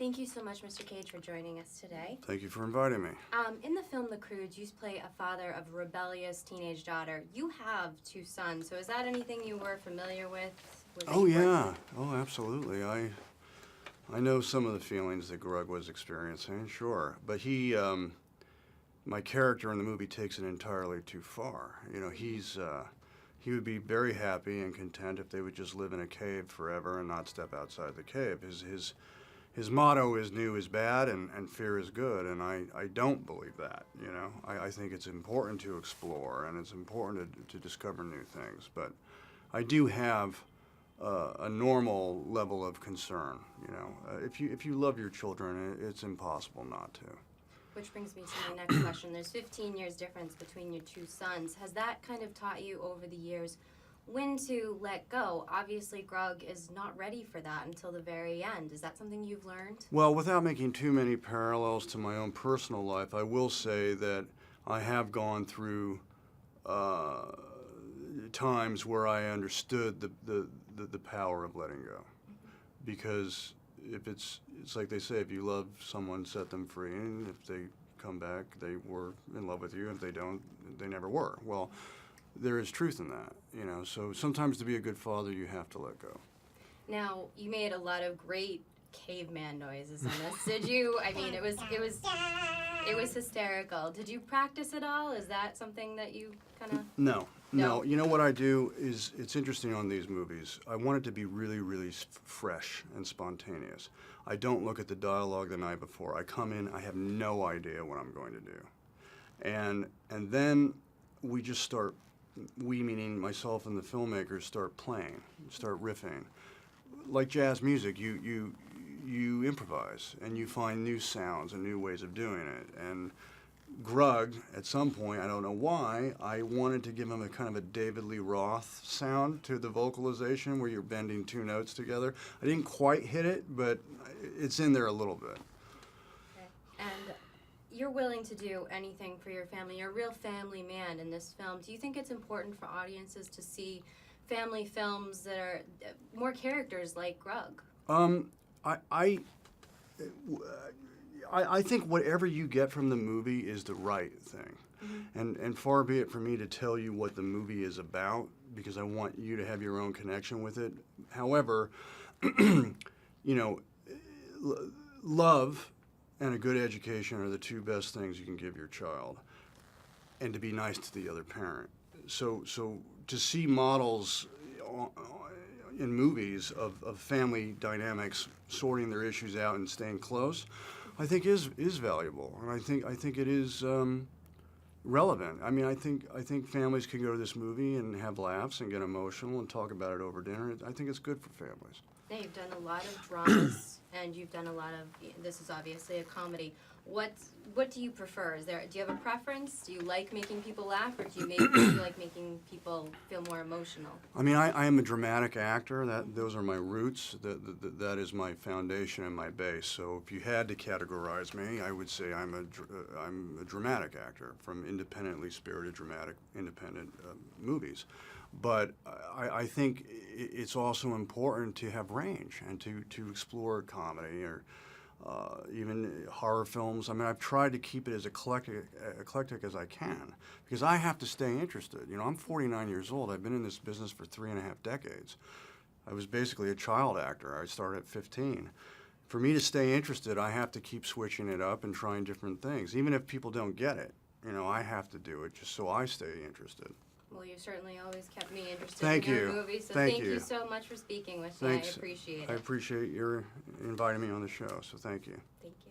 Thank you so much, Mr. Cage, for joining us today. Thank you for inviting me. In the film The Croods, you play a father of a rebellious teenage daughter. You have 2 sons, so is that anything you were familiar with? Oh yeah, oh absolutely. I know some of the feelings that Grug was experiencing, sure. But my character in the movie takes it entirely too far. You know, he would be very happy and content if they would just live in a cave forever and not step outside the cave. His motto is new is bad and fear is good, and I don't believe that, you know. I think it's important to explore and it's important to discover new things, but I do have a normal level of concern, you know. If you love your children, it's impossible not to. Which brings me to my next question. There's 15 years difference between your 2 sons. Has that kind of taught you over the years when to let go? Obviously, Grug is not ready for that until the very end. Is that something you've learned? Well, without making too many parallels to my own personal life, I will say that I have gone through times where I understood the power of letting go. Because if it's like they say, if you love someone, set them free, and if they come back, they were in love with you. If they don't, they never were. Well, there is truth in that, you know. So sometimes to be a good father, you have to let go. Now, you made a lot of great caveman noises in this. Did you? I mean, it was hysterical. Did you practice at all? Is that something that you kind of? No. You know what I do is, it's interesting on these movies. I want it to be really, really fresh and spontaneous. I don't look at the dialogue the night before. I come in, I have no idea what I'm going to do. And then we just start, we meaning myself and the filmmakers, start playing, start riffing. Like jazz music, you improvise and you find new sounds and new ways of doing it. And Grug, at some point, I don't know why, I wanted to give him a kind of a David Lee Roth sound to the vocalization where you're bending 2 notes together. I didn't quite hit it, but it's in there a little bit. Okay. And you're willing to do anything for your family. You're a real family man in this film. Do you think it's important for audiences to see family films that are more characters like Grug? I think whatever you get from the movie is the right thing. Mm-hmm. And far be it for me to tell you what the movie is about, because I want you to have your own connection with it. However, you know, love and a good education are the 2 best things you can give your child, and to be nice to the other parent. So to see models in movies of family dynamics sorting their issues out and staying close, I think is valuable, and I think it is relevant. I mean, I think families can go to this movie and have laughs and get emotional and talk about it over dinner. I think it's good for families. Now, you've done a lot of dramas, and you've done a lot of, this is obviously a comedy. What do you prefer? Do you have a preference? Do you like making people laugh, or do you like making people feel more emotional? I mean, I am a dramatic actor. Those are my roots. That is my foundation and my base. So if you had to categorize me, I would say I'm a dramatic actor from independently spirited, dramatic, independent movies. But I think it's also important to have range and to explore comedy or even horror films. I mean, I've tried to keep it as eclectic as I can, because I have to stay interested. You know, I'm 49 years old. I've been in this business for 3.5 decades. I was basically a child actor. I started at 15. For me to stay interested, I have to keep switching it up and trying different things. Even if people don't get it, you know, I have to do it just so I stay interested. Well, you certainly always kept me interested Thank in you. your movies, so thank thank you you so much for speaking with Thanks. me. I appreciate it. I appreciate your inviting me on the show, so thank you. Thank you.